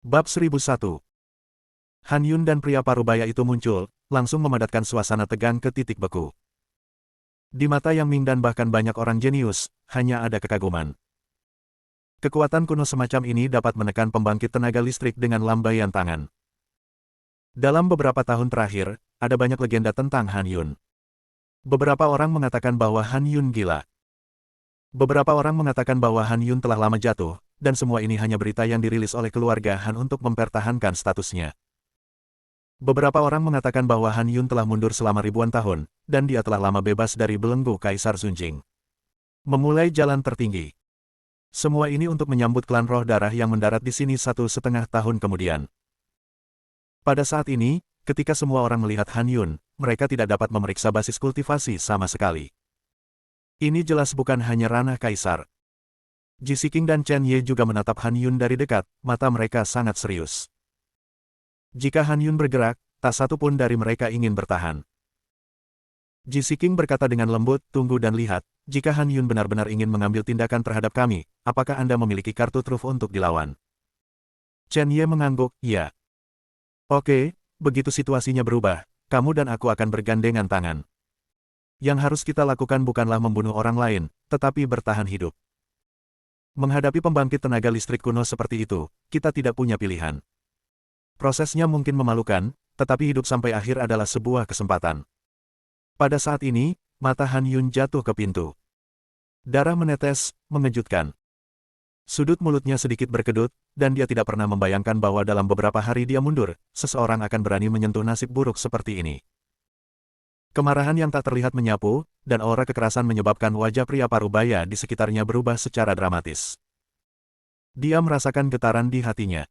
Bab 1001. Han Yun dan pria parubaya itu muncul, langsung memadatkan suasana tegang ke titik beku. Di mata Yang Ming dan bahkan banyak orang jenius, hanya ada kekaguman. Kekuatan kuno semacam ini dapat menekan pembangkit tenaga listrik dengan lambaian tangan. Dalam beberapa tahun terakhir, ada banyak legenda tentang Han Yun. Beberapa orang mengatakan bahwa Han Yun gila. Beberapa orang mengatakan bahwa Han Yun telah lama jatuh, dan semua ini hanya berita yang dirilis oleh keluarga Han untuk mempertahankan statusnya. Beberapa orang mengatakan bahwa Han Yun telah mundur selama ribuan tahun, dan dia telah lama bebas dari belenggu Kaisar Sunjing. Memulai jalan tertinggi. Semua ini untuk menyambut klan roh darah yang mendarat di sini 1,5 tahun kemudian. Pada saat ini, ketika semua orang melihat Han Yun, mereka tidak dapat memeriksa basis kultivasi sama sekali. Ini jelas bukan hanya ranah Kaisar. Ji Siqing dan Chen Ye juga menatap Han Yun dari dekat, mata mereka sangat serius. Jika Han Yun bergerak, tak satu pun dari mereka ingin bertahan. Ji Siqing berkata dengan lembut, tunggu dan lihat, jika Han Yun benar-benar ingin mengambil tindakan terhadap kami, apakah Anda memiliki kartu truf untuk dilawan? Chen Ye mengangguk, ya. Oke, begitu situasinya berubah, kamu dan aku akan bergandengan tangan. Yang harus kita lakukan bukanlah membunuh orang lain, tetapi bertahan hidup. Menghadapi pembangkit tenaga listrik kuno seperti itu, kita tidak punya pilihan. Prosesnya mungkin memalukan, tetapi hidup sampai akhir adalah sebuah kesempatan. Pada saat ini, mata Han Yun jatuh ke pintu. Darah menetes, mengejutkan. Sudut mulutnya sedikit berkedut, dan dia tidak pernah membayangkan bahwa dalam beberapa hari dia mundur, seseorang akan berani menyentuh nasib buruk seperti ini. Kemarahan yang tak terlihat menyapu, dan aura kekerasan menyebabkan wajah pria parubaya di sekitarnya berubah secara dramatis. Dia merasakan getaran di hatinya.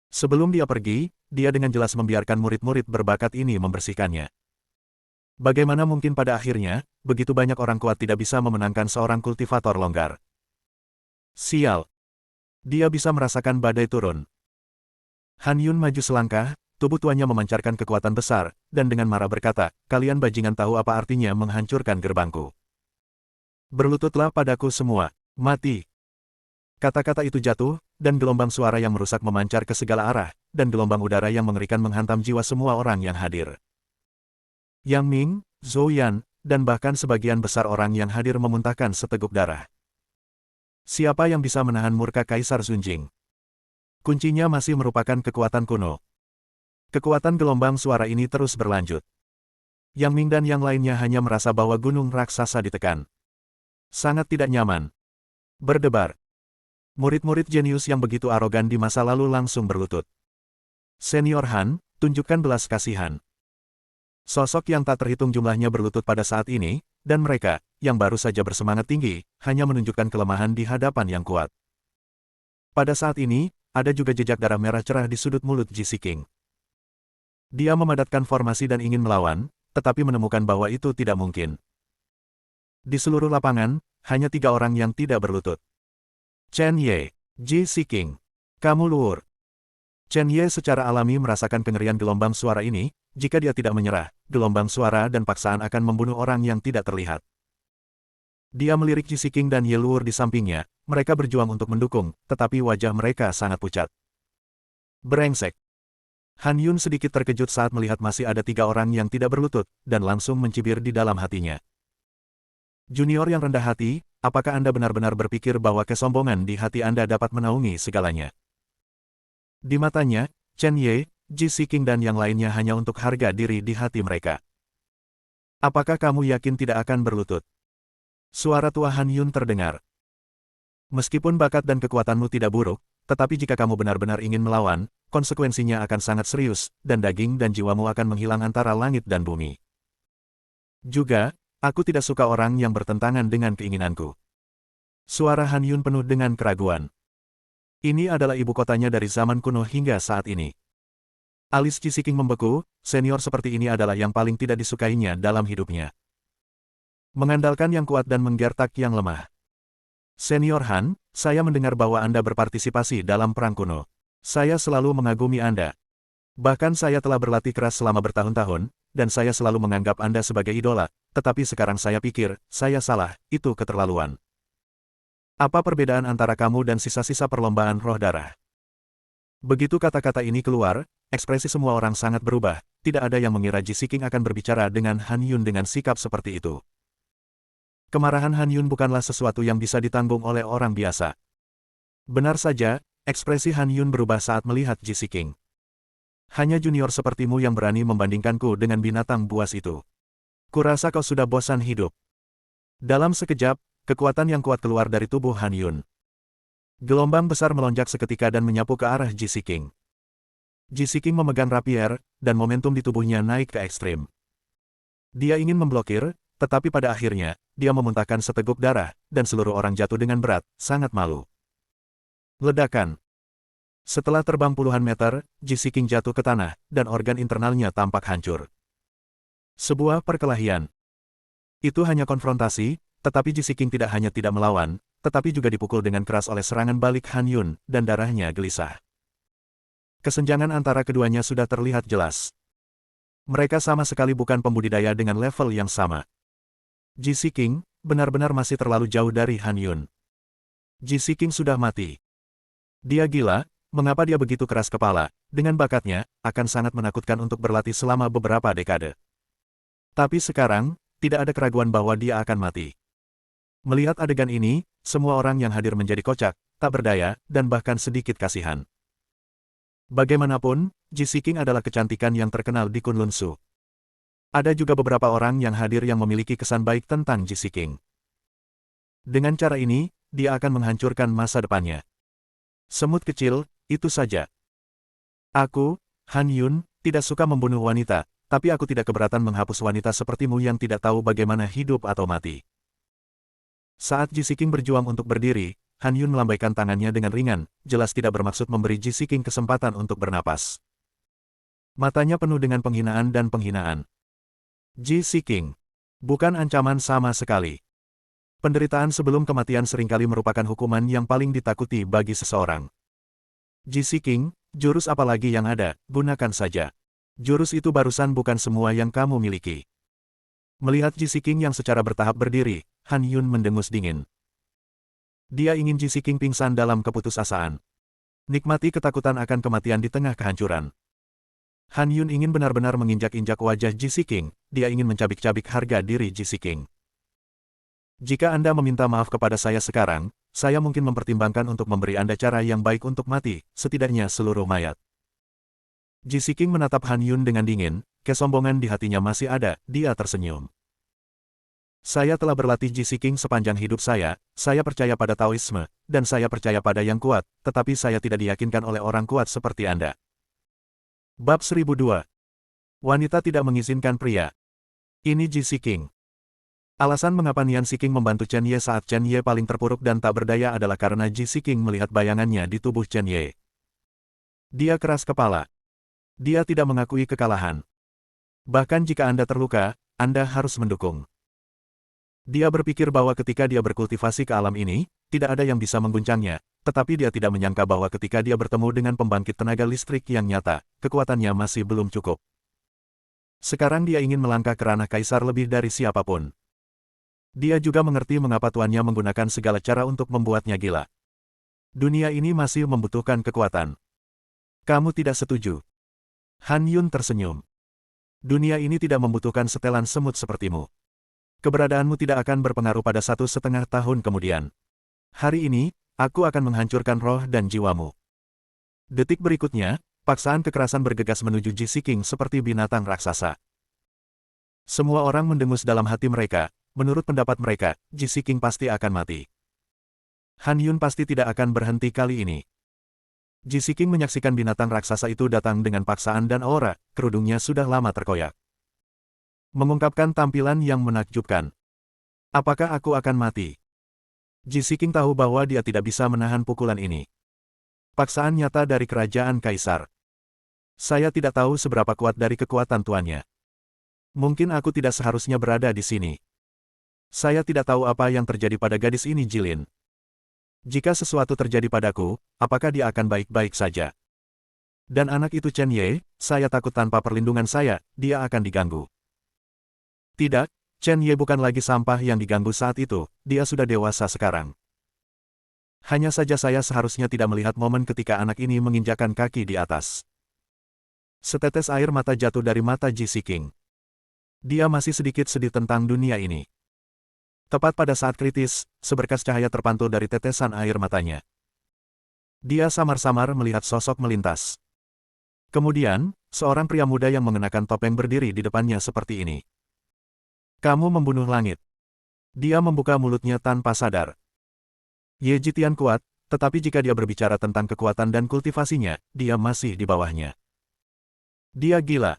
Sebelum dia pergi, dia dengan jelas membiarkan murid-murid berbakat ini membersihkannya. Bagaimana mungkin pada akhirnya, begitu banyak orang kuat tidak bisa memenangkan seorang kultivator longgar? Sial! Dia bisa merasakan badai turun. Han Yun maju selangkah, tubuh tuanya memancarkan kekuatan besar, dan dengan marah berkata, kalian bajingan tahu apa artinya menghancurkan gerbangku. Berlututlah padaku semua, mati. Kata-kata itu jatuh, dan gelombang suara yang merusak memancar ke segala arah, dan gelombang udara yang mengerikan menghantam jiwa semua orang yang hadir. Yang Ming, Zhou Yan, dan bahkan sebagian besar orang yang hadir memuntahkan seteguk darah. Siapa yang bisa menahan murka Kaisar Sunjing? Kuncinya masih merupakan kekuatan kuno. Kekuatan gelombang suara ini terus berlanjut. Yang Ming dan yang lainnya hanya merasa bahwa gunung raksasa ditekan. Sangat tidak nyaman. Berdebar. Murid-murid jenius yang begitu arogan di masa lalu langsung berlutut. Senior Han, tunjukkan belas kasihan. Sosok yang tak terhitung jumlahnya berlutut pada saat ini, dan mereka, yang baru saja bersemangat tinggi, hanya menunjukkan kelemahan di hadapan yang kuat. Pada saat ini, ada juga jejak darah merah cerah di sudut mulut Ji Siqing. Dia memadatkan formasi dan ingin melawan, tetapi menemukan bahwa itu tidak mungkin. Di seluruh lapangan, hanya 3 orang yang tidak berlutut. Chen Ye, Ji Siqing, kamu luur. Chen Ye secara alami merasakan kengerian gelombang suara ini, jika dia tidak menyerah, gelombang suara dan paksaan akan membunuh orang yang tidak terlihat. Dia melirik Ji Siqing dan Ye Luur di sampingnya, mereka berjuang untuk mendukung, tetapi wajah mereka sangat pucat. Brengsek. Han Yun sedikit terkejut saat melihat masih ada 3 orang yang tidak berlutut, dan langsung mencibir di dalam hatinya. Junior yang rendah hati, apakah Anda benar-benar berpikir bahwa kesombongan di hati Anda dapat menaungi segalanya? Di matanya, Chen Ye, Ji Siqing dan yang lainnya hanya untuk harga diri di hati mereka. Apakah kamu yakin tidak akan berlutut? Suara tua Han Yun terdengar. Meskipun bakat dan kekuatanmu tidak buruk, tetapi jika kamu benar-benar ingin melawan, konsekuensinya akan sangat serius, dan daging dan jiwamu akan menghilang antara langit dan bumi. Juga, aku tidak suka orang yang bertentangan dengan keinginanku. Suara Han Yun penuh dengan keraguan. Ini adalah ibu kotanya dari zaman kuno hingga saat ini. Alis Ji Siqing membeku, senior seperti ini adalah yang paling tidak disukainya dalam hidupnya. Mengandalkan yang kuat dan menggertak yang lemah. Senior Han, saya mendengar bahwa Anda berpartisipasi dalam perang kuno. Saya selalu mengagumi Anda. Bahkan saya telah berlatih keras selama bertahun-tahun, dan saya selalu menganggap Anda sebagai idola, tetapi sekarang saya pikir, saya salah, itu keterlaluan. Apa perbedaan antara kamu dan sisa-sisa perlombaan roh darah? Begitu kata-kata ini keluar, ekspresi semua orang sangat berubah. Tidak ada yang mengira Ji Siking akan berbicara dengan Han Yun dengan sikap seperti itu. Kemarahan Han Yun bukanlah sesuatu yang bisa ditanggung oleh orang biasa. Benar saja, ekspresi Han Yun berubah saat melihat Ji Siking. Hanya junior sepertimu yang berani membandingkanku dengan binatang buas itu. Kurasa kau sudah bosan hidup. Dalam sekejap, kekuatan yang kuat keluar dari tubuh Han Yun. Gelombang besar melonjak seketika dan menyapu ke arah Ji Siking. Ji Siking memegang rapier, dan momentum di tubuhnya naik ke ekstrim. Dia ingin memblokir, tetapi pada akhirnya, dia memuntahkan seteguk darah, dan seluruh orang jatuh dengan berat, sangat malu. Ledakan. Setelah terbang puluhan meter, Ji Siking jatuh ke tanah, dan organ internalnya tampak hancur. Sebuah perkelahian. Itu hanya konfrontasi, tetapi Ji Siking tidak hanya tidak melawan, tetapi juga dipukul dengan keras oleh serangan balik Han Yun, dan darahnya gelisah. Kesenjangan antara keduanya sudah terlihat jelas. Mereka sama sekali bukan pembudidaya dengan level yang sama. Ji Siking benar-benar masih terlalu jauh dari Han Yun. Ji Siking sudah mati. Dia gila, mengapa dia begitu keras kepala, dengan bakatnya, akan sangat menakutkan untuk berlatih selama beberapa dekade. Tapi sekarang, tidak ada keraguan bahwa dia akan mati. Melihat adegan ini, semua orang yang hadir menjadi kocak, tak berdaya, dan bahkan sedikit kasihan. Bagaimanapun, Ji Siking adalah kecantikan yang terkenal di Kunlun Su. Ada juga beberapa orang yang hadir yang memiliki kesan baik tentang Ji Siking. Dengan cara ini, dia akan menghancurkan masa depannya. Semut kecil, itu saja. Aku, Han Yun, tidak suka membunuh wanita, tapi aku tidak keberatan menghapus wanita sepertimu yang tidak tahu bagaimana hidup atau mati. Saat Ji Siking berjuang untuk berdiri, Han Yun melambaikan tangannya dengan ringan, jelas tidak bermaksud memberi Ji Siking kesempatan untuk bernapas. Matanya penuh dengan penghinaan dan penghinaan. Ji Siking. Bukan ancaman sama sekali. Penderitaan sebelum kematian seringkali merupakan hukuman yang paling ditakuti bagi seseorang. Ji Siking, jurus apa lagi yang ada, gunakan saja. Jurus itu barusan bukan semua yang kamu miliki. Melihat Ji Siking yang secara bertahap berdiri, Han Yun mendengus dingin. Dia ingin Ji Siking pingsan dalam keputusasaan. Nikmati ketakutan akan kematian di tengah kehancuran. Han Yun ingin benar-benar menginjak-injak wajah Ji Siking, dia ingin mencabik-cabik harga diri Ji Siking. Jika Anda meminta maaf kepada saya sekarang, saya mungkin mempertimbangkan untuk memberi Anda cara yang baik untuk mati, setidaknya seluruh mayat. Ji Siking menatap Han Yun dengan dingin, kesombongan di hatinya masih ada, dia tersenyum. Saya telah berlatih Ji Siking sepanjang hidup saya percaya pada Taoisme, dan saya percaya pada yang kuat, tetapi saya tidak diyakinkan oleh orang kuat seperti Anda. Bab 1002. Wanita tidak mengizinkan pria. Ini Ji Siking. Alasan mengapa Nian Siking membantu Chen Ye saat Chen Ye paling terpuruk dan tak berdaya adalah karena Ji Siking melihat bayangannya di tubuh Chen Ye. Dia keras kepala. Dia tidak mengakui kekalahan. Bahkan jika Anda terluka, Anda harus mendukung. Dia berpikir bahwa ketika dia berkultivasi ke alam ini, tidak ada yang bisa mengguncangnya, tetapi dia tidak menyangka bahwa ketika dia bertemu dengan pembangkit tenaga listrik yang nyata, kekuatannya masih belum cukup. Sekarang dia ingin melangkah ke ranah kaisar lebih dari siapapun. Dia juga mengerti mengapa tuannya menggunakan segala cara untuk membuatnya gila. Dunia ini masih membutuhkan kekuatan. Kamu tidak setuju? Han Yun tersenyum. Dunia ini tidak membutuhkan setelan semut sepertimu. Keberadaanmu tidak akan berpengaruh pada 1,5 tahun kemudian. Hari ini, aku akan menghancurkan roh dan jiwamu. Detik berikutnya, paksaan kekerasan bergegas menuju Ji Siking seperti binatang raksasa. Semua orang mendengus dalam hati mereka, menurut pendapat mereka, Ji Siking pasti akan mati. Han Yun pasti tidak akan berhenti kali ini. Ji Siking menyaksikan binatang raksasa itu datang dengan paksaan dan aura, kerudungnya sudah lama terkoyak. Mengungkapkan tampilan yang menakjubkan. Apakah aku akan mati? Ji Siking tahu bahwa dia tidak bisa menahan pukulan ini. Paksaan nyata dari kerajaan kaisar. Saya tidak tahu seberapa kuat dari kekuatan tuannya. Mungkin aku tidak seharusnya berada di sini. Saya tidak tahu apa yang terjadi pada gadis ini, Jilin. Jika sesuatu terjadi padaku, apakah dia akan baik-baik saja? Dan anak itu Chen Ye, saya takut tanpa perlindungan saya, dia akan diganggu. Tidak, Chen Ye bukan lagi sampah yang diganggu saat itu, dia sudah dewasa sekarang. Hanya saja saya seharusnya tidak melihat momen ketika anak ini menginjakkan kaki di atas. Setetes air mata jatuh dari mata Ji Siking. Dia masih sedikit sedih tentang dunia ini. Tepat pada saat kritis, seberkas cahaya terpantul dari tetesan air matanya. Dia samar-samar melihat sosok melintas. Kemudian, seorang pria muda yang mengenakan topeng berdiri di depannya seperti ini. Kamu membunuh langit. Dia membuka mulutnya tanpa sadar. Ye Jitian kuat, tetapi jika dia berbicara tentang kekuatan dan kultivasinya, dia masih di bawahnya. Dia gila.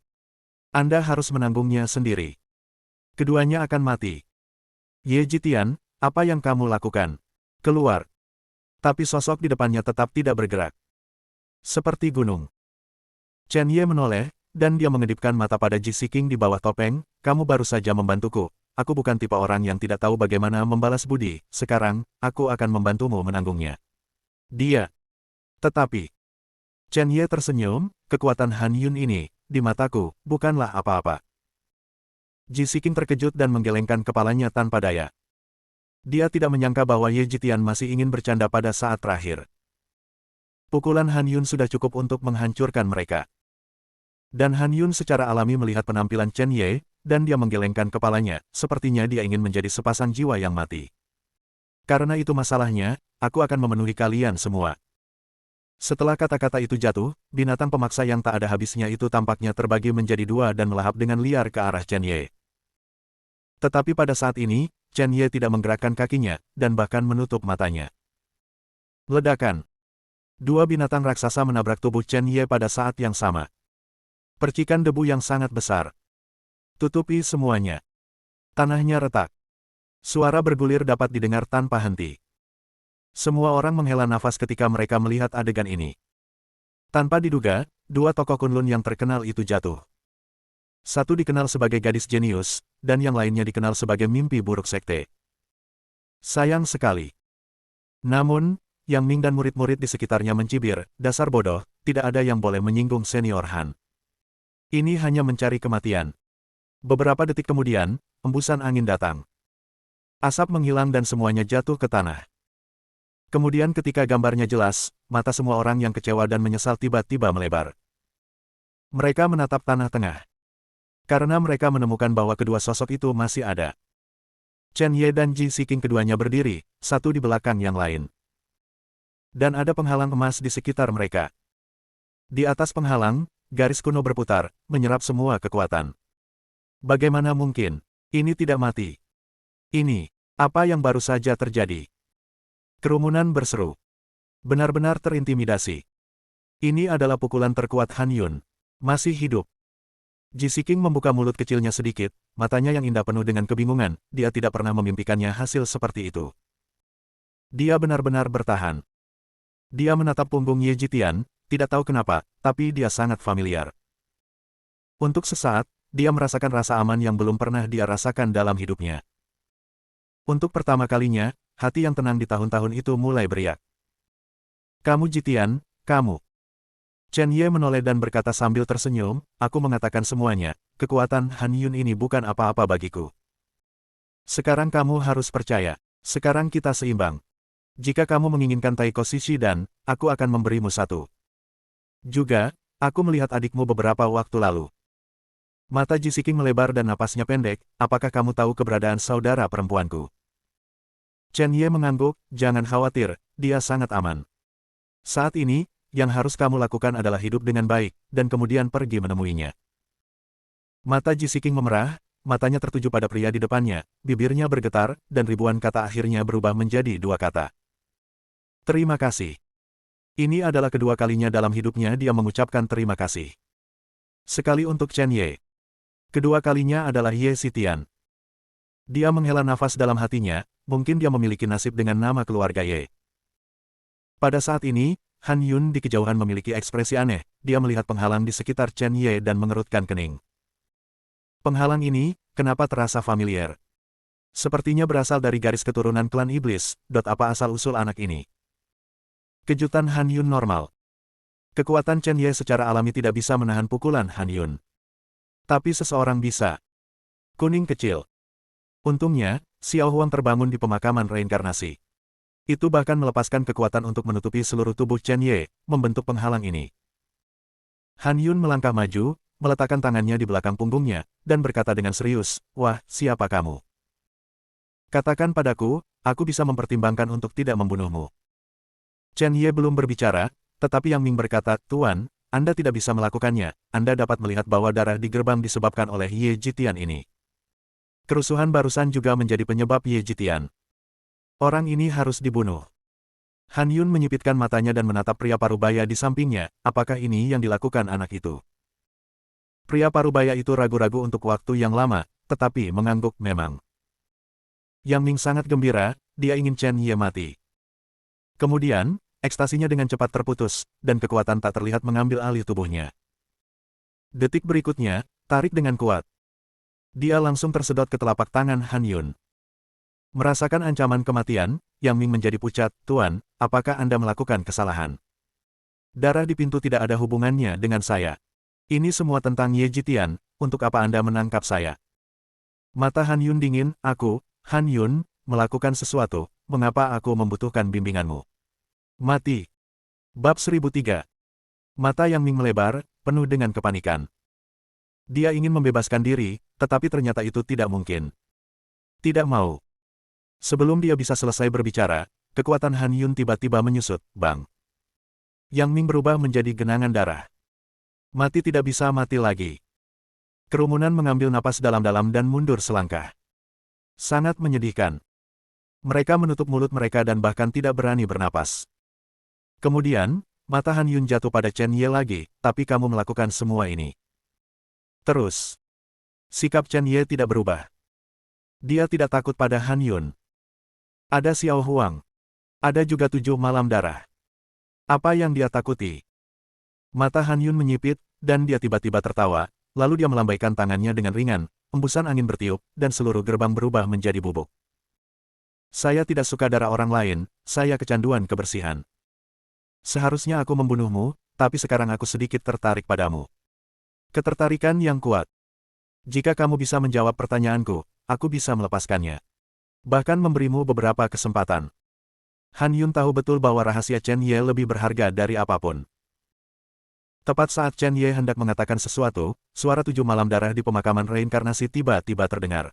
Anda harus menanggungnya sendiri. Keduanya akan mati. Ye Jitian, apa yang kamu lakukan? Keluar. Tapi sosok di depannya tetap tidak bergerak. Seperti gunung. Chen Ye menoleh, dan dia mengedipkan mata pada Ji Siking di bawah topeng. Kamu baru saja membantuku. Aku bukan tipe orang yang tidak tahu bagaimana membalas budi. Sekarang, aku akan membantumu menanggungnya. Dia. Tetapi. Chen Ye tersenyum, kekuatan Han Yun ini, di mataku, bukanlah apa-apa. Ji Siking terkejut dan menggelengkan kepalanya tanpa daya. Dia tidak menyangka bahwa Ye Jitian masih ingin bercanda pada saat terakhir. Pukulan Han Yun sudah cukup untuk menghancurkan mereka. Dan Han Yun secara alami melihat penampilan Chen Ye, dan dia menggelengkan kepalanya, sepertinya dia ingin menjadi sepasang jiwa yang mati. Karena itu masalahnya, aku akan memenuhi kalian semua. Setelah kata-kata itu jatuh, binatang pemaksa yang tak ada habisnya itu tampaknya terbagi menjadi dua dan melahap dengan liar ke arah Chen Ye. Tetapi pada saat ini, Chen Ye tidak menggerakkan kakinya, dan bahkan menutup matanya. Ledakan. Dua binatang raksasa menabrak tubuh Chen Ye pada saat yang sama. Percikan debu yang sangat besar. Tutupi semuanya. Tanahnya retak. Suara bergulir dapat didengar tanpa henti. Semua orang menghela nafas ketika mereka melihat adegan ini. Tanpa diduga, dua tokoh Kunlun yang terkenal itu jatuh. Satu dikenal sebagai gadis jenius, dan yang lainnya dikenal sebagai mimpi buruk sekte. Sayang sekali. Namun, Yang Ming dan murid-murid di sekitarnya mencibir, dasar bodoh, tidak ada yang boleh menyinggung senior Han. Ini hanya mencari kematian. Beberapa detik kemudian, embusan angin datang. Asap menghilang dan semuanya jatuh ke tanah. Kemudian ketika gambarnya jelas, mata semua orang yang kecewa dan menyesal tiba-tiba melebar. Mereka menatap tanah tengah. Karena mereka menemukan bahwa kedua sosok itu masih ada. Chen Ye dan Ji Siking keduanya berdiri, satu di belakang yang lain. Dan ada penghalang emas di sekitar mereka. Di atas penghalang, garis kuno berputar, menyerap semua kekuatan. Bagaimana mungkin? Ini tidak mati. Ini, apa yang baru saja terjadi? Kerumunan berseru. Benar-benar terintimidasi. Ini adalah pukulan terkuat Han Yun. Masih hidup. Ji Siking membuka mulut kecilnya sedikit, matanya yang indah penuh dengan kebingungan, dia tidak pernah memimpikannya hasil seperti itu. Dia benar-benar bertahan. Dia menatap punggung Ye Jitian, tidak tahu kenapa, tapi dia sangat familiar. Untuk sesaat, dia merasakan rasa aman yang belum pernah dia rasakan dalam hidupnya. Untuk pertama kalinya, hati yang tenang di tahun-tahun itu mulai beriak. Kamu Jitian, kamu. Chen Ye menoleh dan berkata sambil tersenyum, aku mengatakan semuanya, kekuatan Han Yun ini bukan apa-apa bagiku. Sekarang kamu harus percaya, sekarang kita seimbang. Jika kamu menginginkan Taiko Shishidan, aku akan memberimu satu. Juga, aku melihat adikmu beberapa waktu lalu. Mata Ji Siking melebar dan napasnya pendek, apakah kamu tahu keberadaan saudara perempuanku? Chen Ye mengangguk, jangan khawatir, dia sangat aman. Saat ini, yang harus kamu lakukan adalah hidup dengan baik, dan kemudian pergi menemuinya. Mata Ji Siking memerah, matanya tertuju pada pria di depannya, bibirnya bergetar, dan ribuan kata akhirnya berubah menjadi dua kata. Terima kasih. Ini adalah kedua kalinya dalam hidupnya dia mengucapkan terima kasih. Sekali untuk Chen Ye. Kedua kalinya adalah Ye Xitian. Dia menghela nafas dalam hatinya, mungkin dia memiliki nasib dengan nama keluarga Ye. Pada saat ini, Han Yun di kejauhan memiliki ekspresi aneh, dia melihat penghalang di sekitar Chen Ye dan mengerutkan kening. Penghalang ini, kenapa terasa familiar? Sepertinya berasal dari garis keturunan klan iblis, apa asal-usul anak ini? Kejutan Han Yun normal. Kekuatan Chen Ye secara alami tidak bisa menahan pukulan Han Yun. Tapi seseorang bisa. Kuning kecil. Untungnya, Xiao Huang terbangun di pemakaman reinkarnasi. Itu bahkan melepaskan kekuatan untuk menutupi seluruh tubuh Chen Ye, membentuk penghalang ini. Han Yun melangkah maju, meletakkan tangannya di belakang punggungnya, dan berkata dengan serius, "Wah, siapa kamu? Katakan padaku, aku bisa mempertimbangkan untuk tidak membunuhmu." Chen Ye belum berbicara, tetapi Yang Ming berkata, "Tuan, Anda tidak bisa melakukannya, Anda dapat melihat bahwa darah di gerbang disebabkan oleh Ye Jitian ini. Kerusuhan barusan juga menjadi penyebab Ye Jitian. Orang ini harus dibunuh." Han Yun menyipitkan matanya dan menatap pria parubaya di sampingnya, apakah ini yang dilakukan anak itu? Pria parubaya itu ragu-ragu untuk waktu yang lama, tetapi mengangguk memang. Yang Ming sangat gembira, dia ingin Chen Ye mati. Kemudian, ekstasinya dengan cepat terputus, dan kekuatan tak terlihat mengambil alih tubuhnya. Detik berikutnya, tarik dengan kuat. Dia langsung tersedot ke telapak tangan Han Yun. Merasakan ancaman kematian, Yang Ming menjadi pucat, "Tuan, apakah Anda melakukan kesalahan? Darah di pintu tidak ada hubungannya dengan saya. Ini semua tentang Ye Jitian, untuk apa Anda menangkap saya?" Mata Han Yun dingin, Han Yun, melakukan sesuatu, mengapa aku membutuhkan bimbinganmu? Mati. Bab 1003. Mata Yang Ming melebar, penuh dengan kepanikan. Dia ingin membebaskan diri, tetapi ternyata itu tidak mungkin. Tidak mau. Sebelum dia bisa selesai berbicara, kekuatan Han Yun tiba-tiba menyusut, bang. Yang Ming berubah menjadi genangan darah. Mati tidak bisa mati lagi. Kerumunan mengambil napas dalam-dalam dan mundur selangkah. Sangat menyedihkan. Mereka menutup mulut mereka dan bahkan tidak berani bernapas. Kemudian, mata Han Yun jatuh pada Chen Ye lagi, "Tapi kamu melakukan semua ini terus." Sikap Chen Ye tidak berubah. Dia tidak takut pada Han Yun. Ada Xiao Huang. Ada juga 7 malam darah. Apa yang dia takuti? Mata Han Yun menyipit, dan dia tiba-tiba tertawa, lalu dia melambaikan tangannya dengan ringan, embusan angin bertiup, dan seluruh gerbang berubah menjadi bubuk. "Saya tidak suka darah orang lain, saya kecanduan kebersihan. Seharusnya aku membunuhmu, tapi sekarang aku sedikit tertarik padamu." Ketertarikan yang kuat. Jika kamu bisa menjawab pertanyaanku, aku bisa melepaskannya. Bahkan memberimu beberapa kesempatan. Han Yun tahu betul bahwa rahasia Chen Ye lebih berharga dari apapun. Tepat saat Chen Ye hendak mengatakan sesuatu, suara 7 malam darah di pemakaman reinkarnasi tiba-tiba terdengar.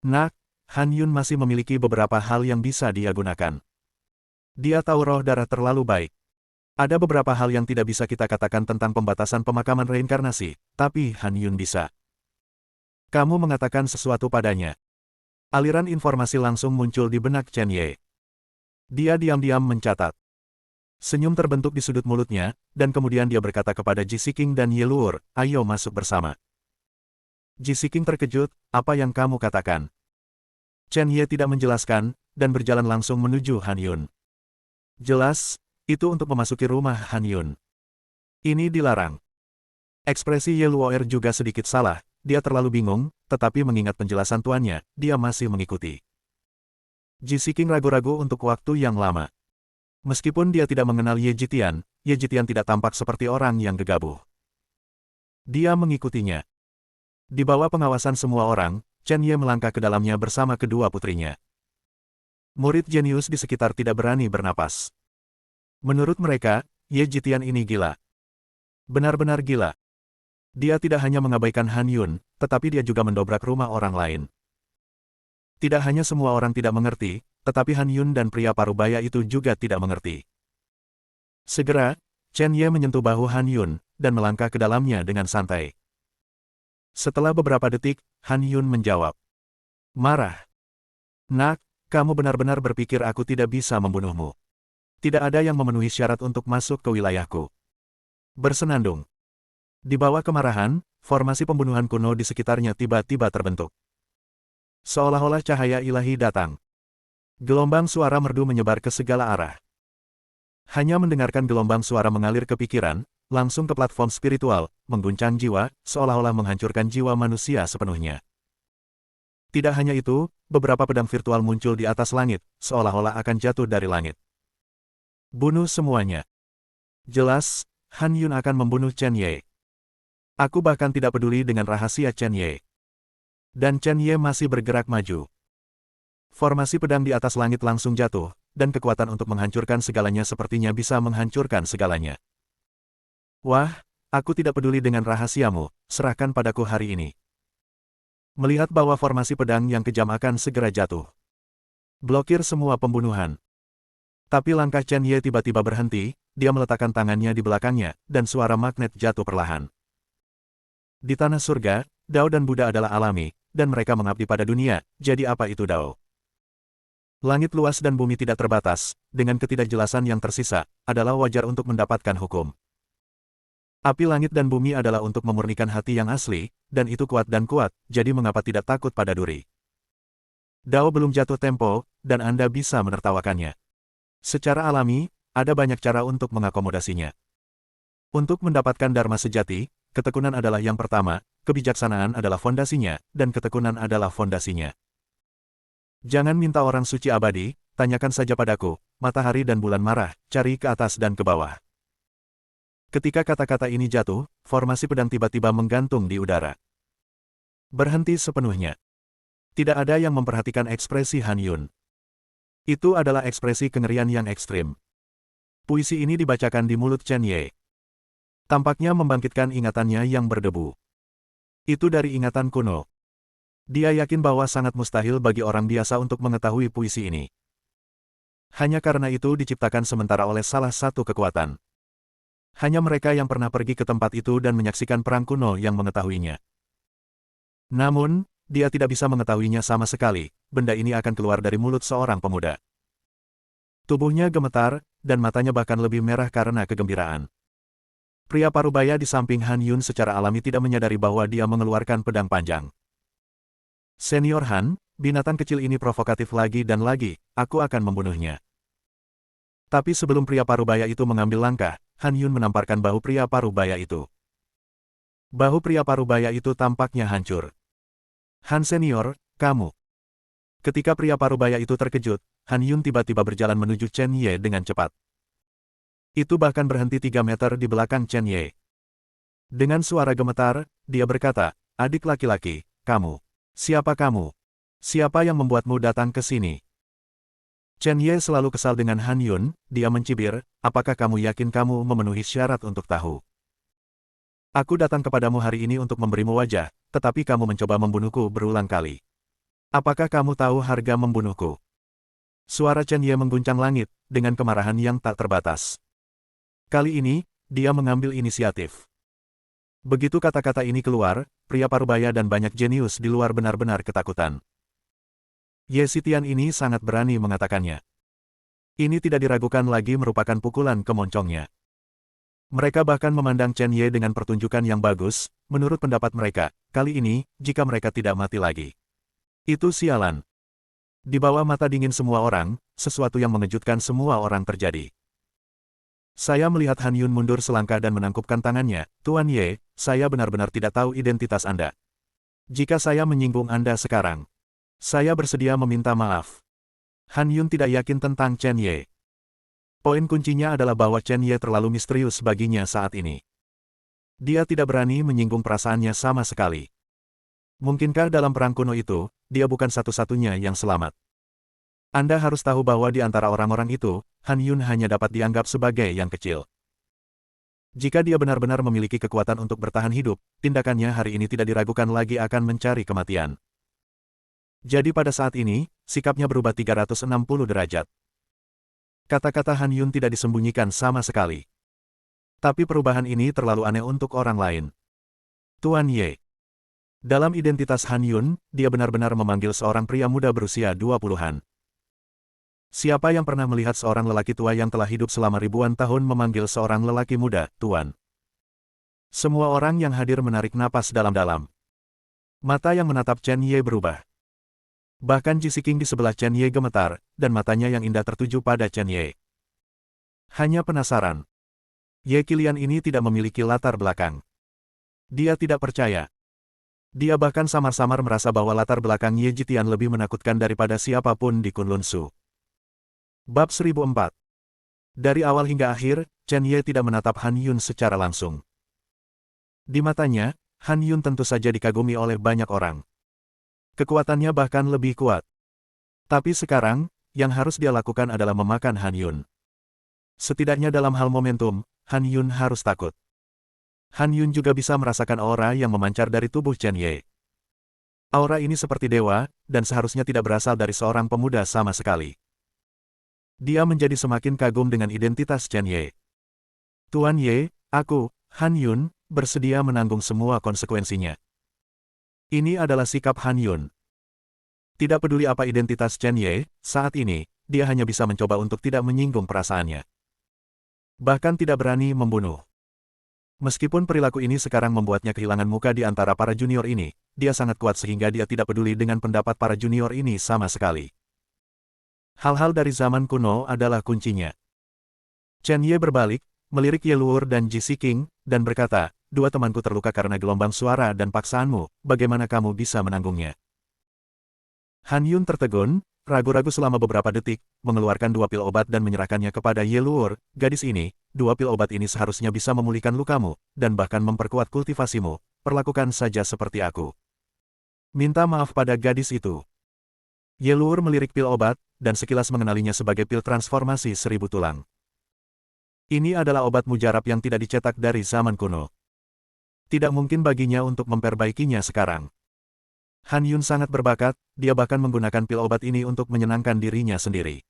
Nak, Han Yun masih memiliki beberapa hal yang bisa dia gunakan. Dia tahu roh darah terlalu baik. Ada beberapa hal yang tidak bisa kita katakan tentang pembatasan pemakaman reinkarnasi, tapi Han Yun bisa. Kamu mengatakan sesuatu padanya. Aliran informasi langsung muncul di benak Chen Ye. Dia diam-diam mencatat. Senyum terbentuk di sudut mulutnya, dan kemudian dia berkata kepada Ji Siking dan Ye Luor, "Ayo masuk bersama." Ji Siking terkejut, "Apa yang kamu katakan?" Chen Ye tidak menjelaskan, dan berjalan langsung menuju Han Yun. Jelas, itu untuk memasuki rumah Han Yun. Ini dilarang. Ekspresi Ye Luor juga sedikit salah, dia terlalu bingung, tetapi mengingat penjelasan tuannya, dia masih mengikuti. Ji Siking ragu-ragu untuk waktu yang lama. Meskipun dia tidak mengenal Ye Jitian tidak tampak seperti orang yang gegabah. Dia mengikutinya. Di bawah pengawasan semua orang, Chen Ye melangkah ke dalamnya bersama kedua putrinya. Murid jenius di sekitar tidak berani bernapas. Menurut mereka, Ye Jitian ini gila. Benar-benar gila. Dia tidak hanya mengabaikan Han Yun, tetapi dia juga mendobrak rumah orang lain. Tidak hanya semua orang tidak mengerti, tetapi Han Yun dan pria parubaya itu juga tidak mengerti. Segera, Chen Ye menyentuh bahu Han Yun, dan melangkah ke dalamnya dengan santai. Setelah beberapa detik, Han Yun menjawab. Marah. "Nak, kamu benar-benar berpikir aku tidak bisa membunuhmu. Tidak ada yang memenuhi syarat untuk masuk ke wilayahku." Bersenandung. Di bawah kemarahan, formasi pembunuhan kuno di sekitarnya tiba-tiba terbentuk. Seolah-olah cahaya ilahi datang. Gelombang suara merdu menyebar ke segala arah. Hanya mendengarkan gelombang suara mengalir ke pikiran, langsung ke platform spiritual, mengguncang jiwa, seolah-olah menghancurkan jiwa manusia sepenuhnya. Tidak hanya itu, beberapa pedang virtual muncul di atas langit, seolah-olah akan jatuh dari langit. Bunuh semuanya. Jelas, Han Yun akan membunuh Chen Ye. Aku bahkan tidak peduli dengan rahasia Chen Ye. Dan Chen Ye masih bergerak maju. Formasi pedang di atas langit langsung jatuh, dan kekuatan untuk menghancurkan segalanya sepertinya bisa menghancurkan segalanya. Wah, aku tidak peduli dengan rahasiamu, serahkan padaku hari ini. Melihat bahwa formasi pedang yang kejam akan segera jatuh. Blokir semua pembunuhan. Tapi langkah Chen Ye tiba-tiba berhenti, dia meletakkan tangannya di belakangnya, dan suara magnet jatuh perlahan. Di tanah surga, Dao dan Buddha adalah alami, dan mereka mengabdi pada dunia, jadi apa itu Dao? Langit luas dan bumi tidak terbatas, dengan ketidakjelasan yang tersisa, adalah wajar untuk mendapatkan hukum. Api langit dan bumi adalah untuk memurnikan hati yang asli, dan itu kuat dan kuat, jadi mengapa tidak takut pada duri? Dao belum jatuh tempo, dan Anda bisa menertawakannya. Secara alami, ada banyak cara untuk mengakomodasinya. Untuk mendapatkan Dharma sejati, ketekunan adalah yang pertama, kebijaksanaan adalah fondasinya, dan ketekunan adalah fondasinya. Jangan minta orang suci abadi, tanyakan saja padaku, matahari dan bulan marah, cari ke atas dan ke bawah. Ketika kata-kata ini jatuh, formasi pedang tiba-tiba menggantung di udara. Berhenti sepenuhnya. Tidak ada yang memperhatikan ekspresi Han Yun. Itu adalah ekspresi kengerian yang ekstrim. Puisi ini dibacakan di mulut Chen Ye. Tampaknya membangkitkan ingatannya yang berdebu. Itu dari ingatan kuno. Dia yakin bahwa sangat mustahil bagi orang biasa untuk mengetahui puisi ini. Hanya karena itu diciptakan sementara oleh salah satu kekuatan. Hanya mereka yang pernah pergi ke tempat itu dan menyaksikan perang kuno yang mengetahuinya. Namun, dia tidak bisa mengetahuinya sama sekali, benda ini akan keluar dari mulut seorang pemuda. Tubuhnya gemetar, dan matanya bahkan lebih merah karena kegembiraan. Pria parubaya di samping Han Yun secara alami tidak menyadari bahwa dia mengeluarkan pedang panjang. Senior Han, binatang kecil ini provokatif lagi dan lagi, aku akan membunuhnya. Tapi sebelum pria parubaya itu mengambil langkah, Han Yun menamparkan bahu pria parubaya itu. Bahu pria parubaya itu tampaknya hancur. Han Senior, kamu. Ketika pria parubaya itu terkejut, Han Yun tiba-tiba berjalan menuju Chen Ye dengan cepat. Itu bahkan berhenti 3 meter di belakang Chen Ye. Dengan suara gemetar, dia berkata, adik laki-laki, kamu. Siapa kamu? Siapa yang membuatmu datang ke sini? Chen Ye selalu kesal dengan Han Yun, dia mencibir, apakah kamu yakin kamu memenuhi syarat untuk tahu? Aku datang kepadamu hari ini untuk memberimu wajah, tetapi kamu mencoba membunuhku berulang kali. Apakah kamu tahu harga membunuhku? Suara Chen Ye mengguncang langit, dengan kemarahan yang tak terbatas. Kali ini, dia mengambil inisiatif. Begitu kata-kata ini keluar, pria parubaya dan banyak jenius di luar benar-benar ketakutan. Ye Sitian ini sangat berani mengatakannya. Ini tidak diragukan lagi merupakan pukulan ke moncongnya. Mereka bahkan memandang Chen Ye dengan pertunjukan yang bagus, menurut pendapat mereka, kali ini, jika mereka tidak mati lagi. Itu sialan. Di bawah mata dingin semua orang, sesuatu yang mengejutkan semua orang terjadi. Saya melihat Han Yun mundur selangkah dan menangkupkan tangannya, Tuan Ye, saya benar-benar tidak tahu identitas Anda. Jika saya menyinggung Anda sekarang, saya bersedia meminta maaf. Han Yun tidak yakin tentang Chen Ye. Poin kuncinya adalah bahwa Chen Ye terlalu misterius baginya saat ini. Dia tidak berani menyinggung perasaannya sama sekali. Mungkinkah dalam perang kuno itu, dia bukan satu-satunya yang selamat? Anda harus tahu bahwa di antara orang-orang itu, Han Yun hanya dapat dianggap sebagai yang kecil. Jika dia benar-benar memiliki kekuatan untuk bertahan hidup, tindakannya hari ini tidak diragukan lagi akan mencari kematian. Jadi pada saat ini, sikapnya berubah 360 derajat. Kata-kata Han Yun tidak disembunyikan sama sekali. Tapi perubahan ini terlalu aneh untuk orang lain. Tuan Ye. Dalam identitas Han Yun, dia benar-benar memanggil seorang pria muda berusia 20-an. Siapa yang pernah melihat seorang lelaki tua yang telah hidup selama ribuan tahun memanggil seorang lelaki muda, Tuan? Semua orang yang hadir menarik napas dalam-dalam. Mata yang menatap Chen Ye berubah. Bahkan Ji Siking di sebelah Chen Ye gemetar, dan matanya yang indah tertuju pada Chen Ye. Hanya penasaran. Ye Qilian ini tidak memiliki latar belakang. Dia tidak percaya. Dia bahkan samar-samar merasa bahwa latar belakang Ye Jitian lebih menakutkan daripada siapapun di Kunlun Su. Bab 1004. Dari awal hingga akhir, Chen Ye tidak menatap Han Yun secara langsung. Di matanya, Han Yun tentu saja dikagumi oleh banyak orang. Kekuatannya bahkan lebih kuat. Tapi sekarang, yang harus dia lakukan adalah memakan Han Yun. Setidaknya dalam hal momentum, Han Yun harus takut. Han Yun juga bisa merasakan aura yang memancar dari tubuh Chen Ye. Aura ini seperti dewa, dan seharusnya tidak berasal dari seorang pemuda sama sekali. Dia menjadi semakin kagum dengan identitas Chen Ye. Tuan Ye, aku, Han Yun, bersedia menanggung semua konsekuensinya. Ini adalah sikap Han Yun. Tidak peduli apa identitas Chen Ye, saat ini, dia hanya bisa mencoba untuk tidak menyinggung perasaannya. Bahkan tidak berani membunuh. Meskipun perilaku ini sekarang membuatnya kehilangan muka di antara para junior ini, dia sangat kuat sehingga dia tidak peduli dengan pendapat para junior ini sama sekali. Hal-hal dari zaman kuno adalah kuncinya. Chen Ye berbalik, melirik Ye Luor dan Ji Siqing, dan berkata, dua temanku terluka karena gelombang suara dan paksaanmu, bagaimana kamu bisa menanggungnya? Han Yun tertegun, ragu-ragu selama beberapa detik, mengeluarkan 2 pil obat dan menyerahkannya kepada Ye Luor. Gadis ini, 2 pil obat ini seharusnya bisa memulihkan lukamu, dan bahkan memperkuat kultivasimu. Perlakukan saja seperti aku. Minta maaf pada gadis itu. Ye Luor melirik pil obat, dan sekilas mengenalinya sebagai pil transformasi 1000 tulang. Ini adalah obat mujarab yang tidak dicetak dari zaman kuno. Tidak mungkin baginya untuk memperbaikinya sekarang. Han Yun sangat berbakat, dia bahkan menggunakan pil obat ini untuk menyenangkan dirinya sendiri.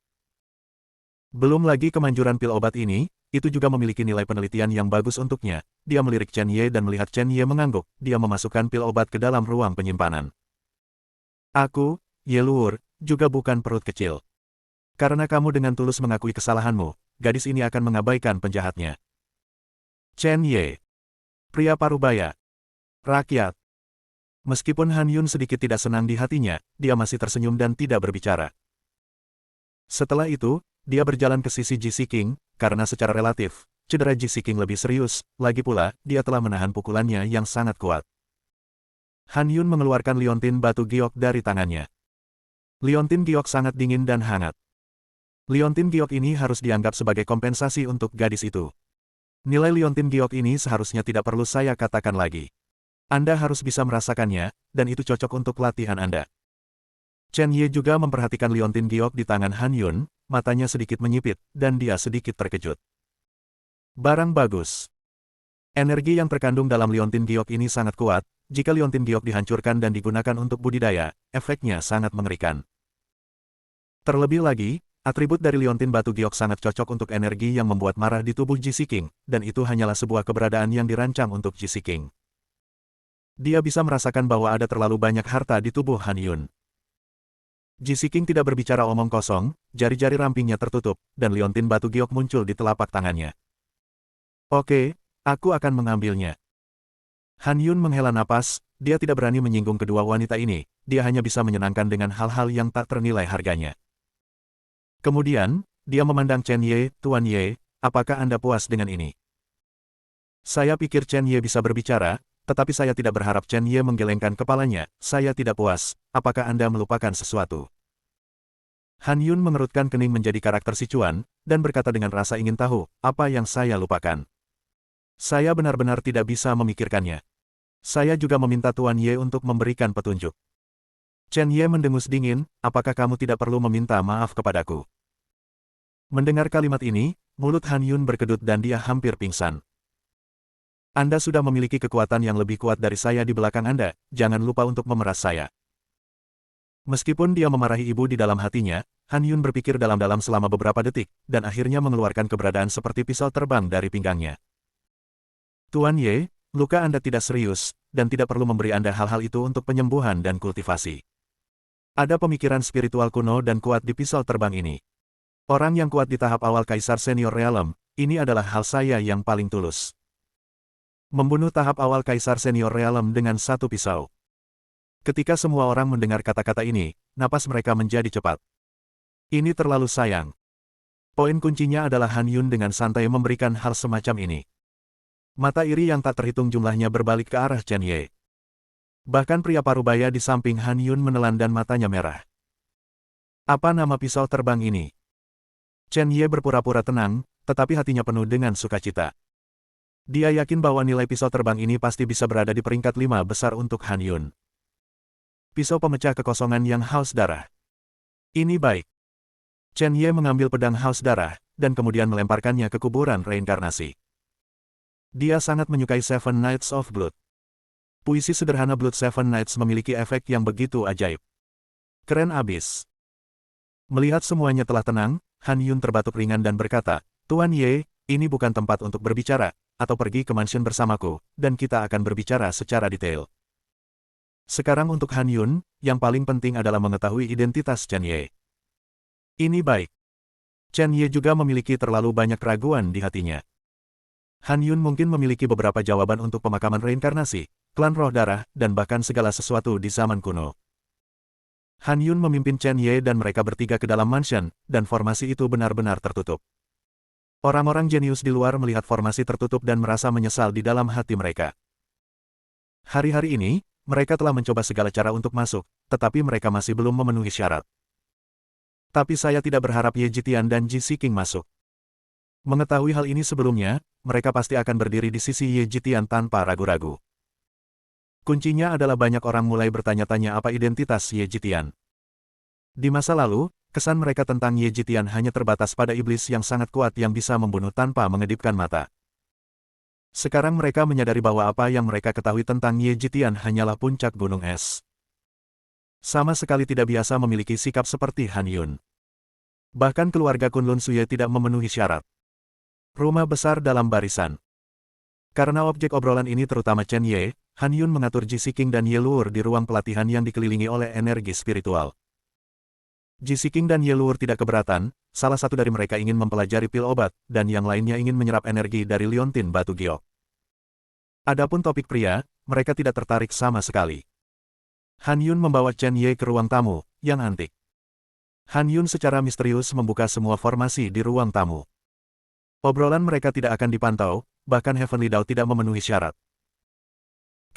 Belum lagi kemanjuran pil obat ini, itu juga memiliki nilai penelitian yang bagus untuknya. Dia melirik Chen Ye dan melihat Chen Ye mengangguk, dia memasukkan pil obat ke dalam ruang penyimpanan. Aku, Ye Luor, juga bukan perut kecil. Karena kamu dengan tulus mengakui kesalahanmu, gadis ini akan mengabaikan penjahatnya. Chen Ye. Pria parubaya. Rakyat. Meskipun Han Yun sedikit tidak senang di hatinya, dia masih tersenyum dan tidak berbicara. Setelah itu, dia berjalan ke sisi Ji Siqing, karena secara relatif, cedera Ji Siqing lebih serius, lagi pula, dia telah menahan pukulannya yang sangat kuat. Han Yun mengeluarkan liontin batu giok dari tangannya. Liontin giok sangat dingin dan hangat. Liontin giok ini harus dianggap sebagai kompensasi untuk gadis itu. Nilai liontin giok ini seharusnya tidak perlu saya katakan lagi. Anda harus bisa merasakannya, dan itu cocok untuk latihan Anda. Chen Ye juga memperhatikan liontin giok di tangan Han Yun, matanya sedikit menyipit, dan dia sedikit terkejut. Barang bagus. Energi yang terkandung dalam liontin giok ini sangat kuat, jika liontin giok dihancurkan dan digunakan untuk budidaya, efeknya sangat mengerikan. Terlebih lagi, atribut dari liontin batu giok sangat cocok untuk energi yang membuat marah di tubuh Ji Siqing, dan itu hanyalah sebuah keberadaan yang dirancang untuk Ji Siqing. Dia bisa merasakan bahwa ada terlalu banyak harta di tubuh Han Yun. Ji Siqing tidak berbicara omong kosong, jari-jari rampingnya tertutup, dan liontin batu giok muncul di telapak tangannya. Oke, aku akan mengambilnya. Han Yun menghela napas, dia tidak berani menyinggung kedua wanita ini, dia hanya bisa menyenangkan dengan hal-hal yang tak ternilai harganya. Kemudian, dia memandang Chen Ye, Tuan Ye, apakah Anda puas dengan ini? Saya pikir Chen Ye bisa berbicara, tetapi saya tidak berharap Chen Ye menggelengkan kepalanya. Saya tidak puas, apakah Anda melupakan sesuatu? Han Yun mengerutkan kening menjadi karakter Sichuan, dan berkata dengan rasa ingin tahu, apa yang saya lupakan? Saya benar-benar tidak bisa memikirkannya. Saya juga meminta Tuan Ye untuk memberikan petunjuk. Chen Ye mendengus dingin, apakah kamu tidak perlu meminta maaf kepadaku? Mendengar kalimat ini, mulut Han Yun berkedut dan dia hampir pingsan. Anda sudah memiliki kekuatan yang lebih kuat dari saya di belakang Anda, jangan lupa untuk memeras saya. Meskipun dia memarahi ibu di dalam hatinya, Han Yun berpikir dalam-dalam selama beberapa detik, dan akhirnya mengeluarkan keberadaan seperti pisau terbang dari pinggangnya. Tuan Ye, luka Anda tidak serius, dan tidak perlu memberi Anda hal-hal itu untuk penyembuhan dan kultivasi. Ada pemikiran spiritual kuno dan kuat di pisau terbang ini. Orang yang kuat di tahap awal Kaisar Senior Realm, ini adalah hal saya yang paling tulus. Membunuh tahap awal Kaisar Senior Realm dengan satu pisau. Ketika semua orang mendengar kata-kata ini, napas mereka menjadi cepat. Ini terlalu sayang. Poin kuncinya adalah Han Yun dengan santai memberikan hal semacam ini. Mata iri yang tak terhitung jumlahnya berbalik ke arah Chen Ye. Bahkan pria parubaya di samping Han Yun menelan dan matanya merah. Apa nama pisau terbang ini? Chen Ye berpura-pura tenang, tetapi hatinya penuh dengan sukacita. Dia yakin bahwa nilai pisau terbang ini pasti bisa berada di peringkat 5 besar untuk Han Yun. Pisau pemecah kekosongan yang haus darah. Ini baik. Chen Ye mengambil pedang haus darah, dan kemudian melemparkannya ke kuburan reinkarnasi. Dia sangat menyukai Seven Knights of Blood. Puisi sederhana Blood Seven Knights memiliki efek yang begitu ajaib. Keren abis. Melihat semuanya telah tenang, Han Yun terbatuk ringan dan berkata, Tuan Ye, ini bukan tempat untuk berbicara, atau pergi ke mansion bersamaku, dan kita akan berbicara secara detail. Sekarang untuk Han Yun, yang paling penting adalah mengetahui identitas Chen Ye. Ini baik. Chen Ye juga memiliki terlalu banyak keraguan di hatinya. Han Yun mungkin memiliki beberapa jawaban untuk pemakaman reinkarnasi, klan roh darah, dan bahkan segala sesuatu di zaman kuno. Han Yun memimpin Chen Ye dan mereka bertiga ke dalam mansion, dan formasi itu benar-benar tertutup. Orang-orang jenius di luar melihat formasi tertutup dan merasa menyesal di dalam hati mereka. Hari-hari ini, mereka telah mencoba segala cara untuk masuk, tetapi mereka masih belum memenuhi syarat. Tapi saya tidak berharap Ye Jitian dan Ji Siking masuk. Mengetahui hal ini sebelumnya, mereka pasti akan berdiri di sisi Ye Jitian tanpa ragu-ragu. Kuncinya adalah banyak orang mulai bertanya-tanya apa identitas Ye Jitian. Di masa lalu, kesan mereka tentang Ye Jitian hanya terbatas pada iblis yang sangat kuat yang bisa membunuh tanpa mengedipkan mata. Sekarang mereka menyadari bahwa apa yang mereka ketahui tentang Ye Jitian hanyalah puncak gunung es. Sama sekali tidak biasa memiliki sikap seperti Han Yun. Bahkan keluarga Kunlun Suye tidak memenuhi syarat. Rumah besar dalam barisan. Karena objek obrolan ini terutama Chen Ye, Han Yun mengatur Ji Siking dan Ye Luur di ruang pelatihan yang dikelilingi oleh energi spiritual. Ji Siking dan Ye Luur tidak keberatan, salah satu dari mereka ingin mempelajari pil obat, dan yang lainnya ingin menyerap energi dari liontin batu giok. Adapun topik pria, mereka tidak tertarik sama sekali. Han Yun membawa Chen Ye ke ruang tamu, yang antik. Han Yun secara misterius membuka semua formasi di ruang tamu. Obrolan mereka tidak akan dipantau, bahkan Heavenly Dao tidak memenuhi syarat.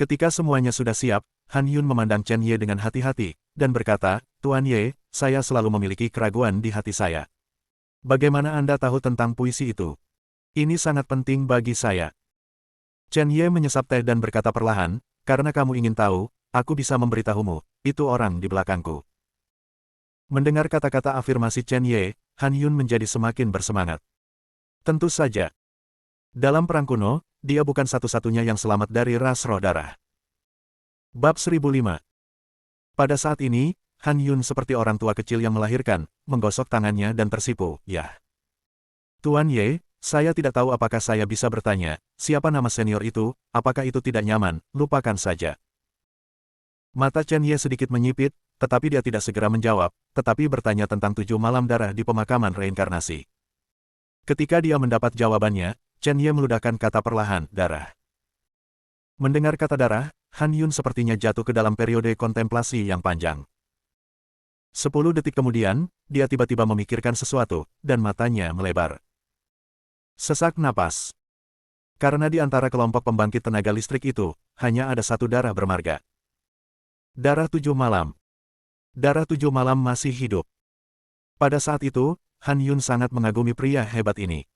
Ketika semuanya sudah siap, Han Yun memandang Chen Ye dengan hati-hati, dan berkata, Tuan Ye, saya selalu memiliki keraguan di hati saya. Bagaimana Anda tahu tentang puisi itu? Ini sangat penting bagi saya. Chen Ye menyesap teh dan berkata perlahan, karena kamu ingin tahu, aku bisa memberitahumu, itu orang di belakangku. Mendengar kata-kata afirmasi Chen Ye, Han Yun menjadi semakin bersemangat. Tentu saja. Dalam perang kuno, dia bukan satu-satunya yang selamat dari ras roh darah. Bab 1005. Pada saat ini, Han Yun seperti orang tua kecil yang melahirkan, menggosok tangannya dan tersipu, ya. Tuan Ye, saya tidak tahu apakah saya bisa bertanya, siapa nama senior itu, apakah itu tidak nyaman, lupakan saja. Mata Chen Ye sedikit menyipit, tetapi dia tidak segera menjawab, tetapi bertanya tentang 7 malam darah di pemakaman reinkarnasi. Ketika dia mendapat jawabannya, Chen Ye meludahkan kata perlahan, darah. Mendengar kata darah, Han Yun sepertinya jatuh ke dalam periode kontemplasi yang panjang. 10 detik kemudian, dia tiba-tiba memikirkan sesuatu, dan matanya melebar. Sesak napas. Karena di antara kelompok pembangkit tenaga listrik itu, hanya ada satu darah bermarga. Darah 7 malam. Darah 7 malam masih hidup. Pada saat itu, Han Yun sangat mengagumi pria hebat ini.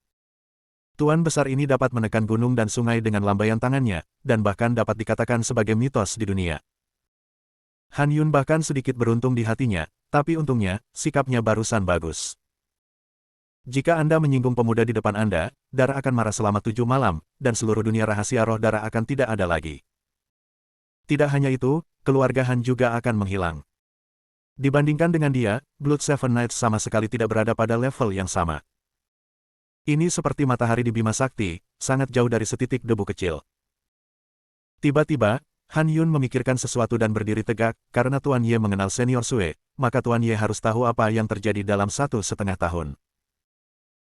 Tuan besar ini dapat menekan gunung dan sungai dengan lambaian tangannya, dan bahkan dapat dikatakan sebagai mitos di dunia. Han Yun bahkan sedikit beruntung di hatinya, tapi untungnya, sikapnya barusan bagus. Jika Anda menyinggung pemuda di depan Anda, darah akan marah selama 7 malam, dan seluruh dunia rahasia roh darah akan tidak ada lagi. Tidak hanya itu, keluarga Han juga akan menghilang. Dibandingkan dengan dia, Blood Seven Knights sama sekali tidak berada pada level yang sama. Ini seperti matahari di Bima Sakti, sangat jauh dari setitik debu kecil. Tiba-tiba, Han Yun memikirkan sesuatu dan berdiri tegak, karena Tuan Ye mengenal senior Sue, maka Tuan Ye harus tahu apa yang terjadi dalam 1,5 tahun.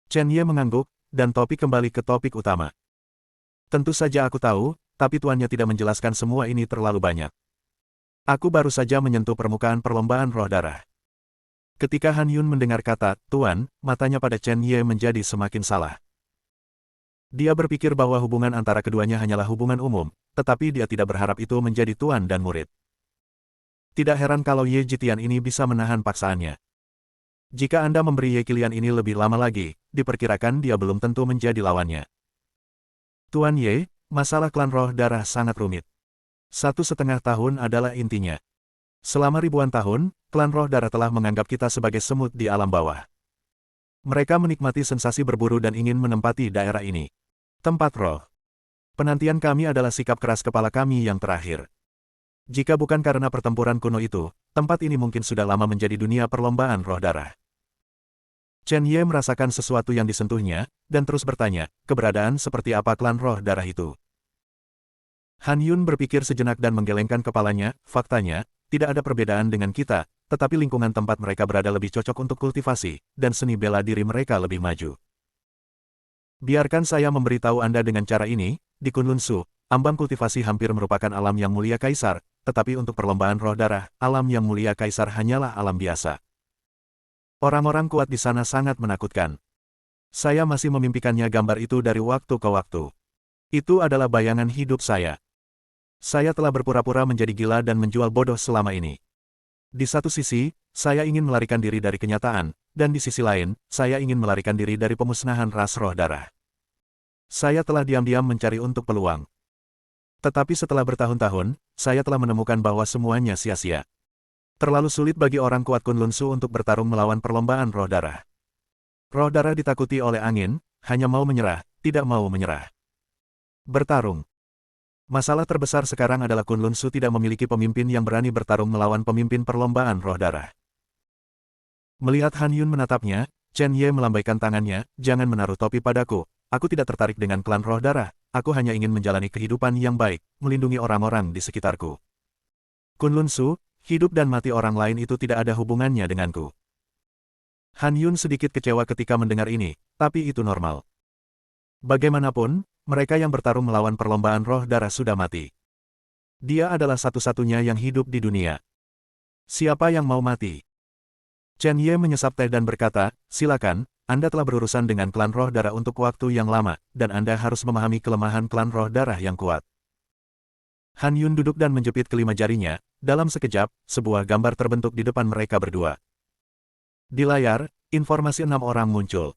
Chen Ye mengangguk, dan topik kembali ke topik utama. Tentu saja aku tahu, tapi tuannya tidak menjelaskan semua ini terlalu banyak. Aku baru saja menyentuh permukaan perlombaan roh darah. Ketika Han Yun mendengar kata, Tuan, matanya pada Chen Ye menjadi semakin salah. Dia berpikir bahwa hubungan antara keduanya hanyalah hubungan umum, tetapi dia tidak berharap itu menjadi tuan dan murid. Tidak heran kalau Ye Jitian ini bisa menahan paksaannya. Jika Anda memberi Ye Qilian ini lebih lama lagi, diperkirakan dia belum tentu menjadi lawannya. Tuan Ye, masalah klan roh darah sangat rumit. 1,5 tahun adalah intinya. Selama ribuan tahun, klan roh darah telah menganggap kita sebagai semut di alam bawah. Mereka menikmati sensasi berburu dan ingin menempati daerah ini. Tempat roh. Penantian kami adalah sikap keras kepala kami yang terakhir. Jika bukan karena pertempuran kuno itu, tempat ini mungkin sudah lama menjadi dunia perlombaan roh darah. Chen Ye merasakan sesuatu yang disentuhnya, dan terus bertanya, keberadaan seperti apa klan roh darah itu. Han Yun berpikir sejenak dan menggelengkan kepalanya, faktanya, tidak ada perbedaan dengan kita, tetapi lingkungan tempat mereka berada lebih cocok untuk kultivasi, dan seni bela diri mereka lebih maju. Biarkan saya memberitahu Anda dengan cara ini, di Kunlun Su, ambang kultivasi hampir merupakan alam yang mulia kaisar, tetapi untuk perlombaan roh darah, alam yang mulia kaisar hanyalah alam biasa. Orang-orang kuat di sana sangat menakutkan. Saya masih memimpikannya gambar itu dari waktu ke waktu. Itu adalah bayangan hidup saya. Saya telah berpura-pura menjadi gila dan menjual bodoh selama ini. Di satu sisi, saya ingin melarikan diri dari kenyataan, dan di sisi lain, saya ingin melarikan diri dari pemusnahan ras roh darah. Saya telah diam-diam mencari untuk peluang. Tetapi setelah bertahun-tahun, saya telah menemukan bahwa semuanya sia-sia. Terlalu sulit bagi orang kuat Kunlun Su untuk bertarung melawan perlombaan roh darah. Roh darah ditakuti oleh angin, hanya mau menyerah, tidak mau menyerah. Bertarung. Masalah terbesar sekarang adalah Kunlun Su tidak memiliki pemimpin yang berani bertarung melawan pemimpin perlombaan roh darah. Melihat Han Yun menatapnya, Chen Ye melambaikan tangannya, jangan menaruh topi padaku, aku tidak tertarik dengan klan roh darah. Aku hanya ingin menjalani kehidupan yang baik, melindungi orang-orang di sekitarku. Kunlun Su, hidup dan mati orang lain itu tidak ada hubungannya denganku. Han Yun sedikit kecewa ketika mendengar ini, tapi itu normal. Bagaimanapun, mereka yang bertarung melawan perlombaan roh darah sudah mati. Dia adalah satu-satunya yang hidup di dunia. Siapa yang mau mati? Chen Ye menyesap teh dan berkata, silakan, Anda telah berurusan dengan klan roh darah untuk waktu yang lama, dan Anda harus memahami kelemahan klan roh darah yang kuat. Han Yun duduk dan menjepit kelima jarinya, dalam sekejap, sebuah gambar terbentuk di depan mereka berdua. Di layar, informasi 6 orang muncul.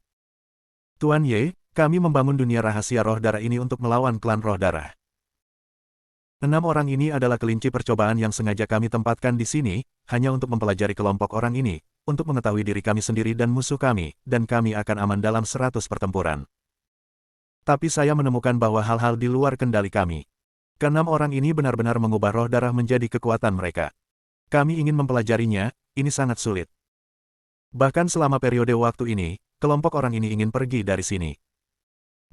Tuan Ye, kami membangun dunia rahasia roh darah ini untuk melawan klan roh darah. 6 orang ini adalah kelinci percobaan yang sengaja kami tempatkan di sini, hanya untuk mempelajari kelompok orang ini, untuk mengetahui diri kami sendiri dan musuh kami, dan kami akan aman dalam 100 pertempuran. Tapi saya menemukan bahwa hal-hal di luar kendali kami. Keenam orang ini benar-benar mengubah roh darah menjadi kekuatan mereka. Kami ingin mempelajarinya, ini sangat sulit. Bahkan selama periode waktu ini, kelompok orang ini ingin pergi dari sini.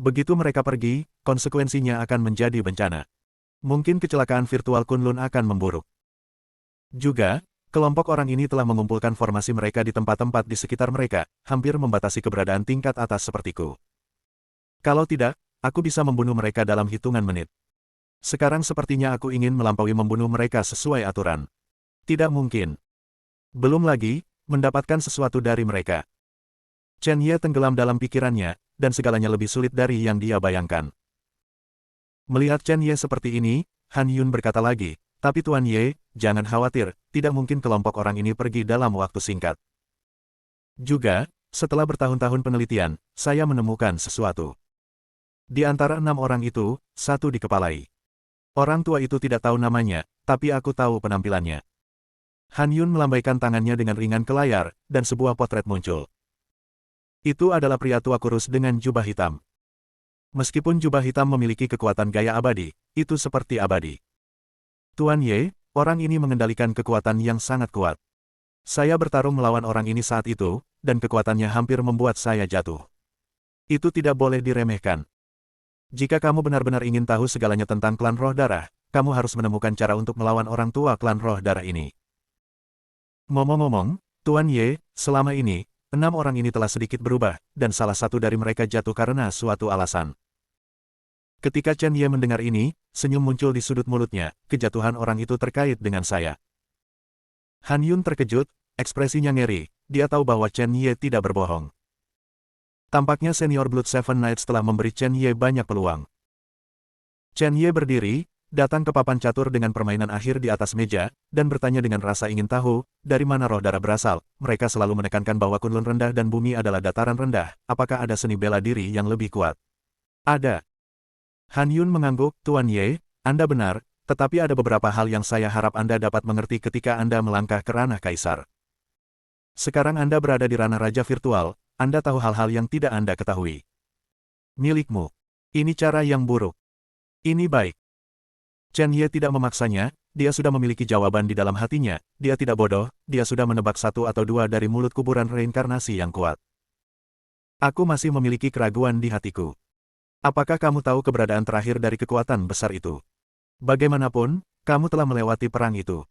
Begitu mereka pergi, konsekuensinya akan menjadi bencana. Mungkin kecelakaan virtual Kunlun akan memburuk. Juga, kelompok orang ini telah mengumpulkan formasi mereka di tempat-tempat di sekitar mereka, hampir membatasi keberadaan tingkat atas sepertiku. Kalau tidak, aku bisa membunuh mereka dalam hitungan menit. Sekarang sepertinya aku ingin melampaui membunuh mereka sesuai aturan. Tidak mungkin. Belum lagi, mendapatkan sesuatu dari mereka. Chen Ye tenggelam dalam pikirannya, dan segalanya lebih sulit dari yang dia bayangkan. Melihat Chen Ye seperti ini, Han Yun berkata lagi, tapi Tuan Ye, jangan khawatir, tidak mungkin kelompok orang ini pergi dalam waktu singkat. Juga, setelah bertahun-tahun penelitian, saya menemukan sesuatu. Di antara 6 orang itu, satu dikepalai. Orang tua itu tidak tahu namanya, tapi aku tahu penampilannya. Han Yun melambaikan tangannya dengan ringan ke layar, dan sebuah potret muncul. Itu adalah pria tua kurus dengan jubah hitam. Meskipun jubah hitam memiliki kekuatan gaya abadi, itu seperti abadi. Tuan Ye, orang ini mengendalikan kekuatan yang sangat kuat. Saya bertarung melawan orang ini saat itu, dan kekuatannya hampir membuat saya jatuh. Itu tidak boleh diremehkan. Jika kamu benar-benar ingin tahu segalanya tentang klan roh darah, kamu harus menemukan cara untuk melawan orang tua klan roh darah ini. Ngomong-ngomong, Tuan Ye, selama ini, 6 orang ini telah sedikit berubah, dan salah satu dari mereka jatuh karena suatu alasan. Ketika Chen Ye mendengar ini, senyum muncul di sudut mulutnya, kejatuhan orang itu terkait dengan saya. Han Yun terkejut, ekspresinya ngeri, dia tahu bahwa Chen Ye tidak berbohong. Tampaknya senior Blood Seven Knights telah memberi Chen Ye banyak peluang. Chen Ye berdiri, datang ke papan catur dengan permainan akhir di atas meja, dan bertanya dengan rasa ingin tahu, dari mana roh darah berasal. Mereka selalu menekankan bahwa Kunlun rendah dan bumi adalah dataran rendah, apakah ada seni bela diri yang lebih kuat? Ada. Han Yun mengangguk, Tuan Ye, Anda benar, tetapi ada beberapa hal yang saya harap Anda dapat mengerti ketika Anda melangkah ke ranah kaisar. Sekarang Anda berada di ranah raja virtual, Anda tahu hal-hal yang tidak Anda ketahui. Milikmu. Ini cara yang buruk. Ini baik. Chen Ye tidak memaksanya, dia sudah memiliki jawaban di dalam hatinya, dia tidak bodoh, dia sudah menebak satu atau dua dari mulut kuburan reinkarnasi yang kuat. Aku masih memiliki keraguan di hatiku. Apakah kamu tahu keberadaan terakhir dari kekuatan besar itu? Bagaimanapun, kamu telah melewati perang itu.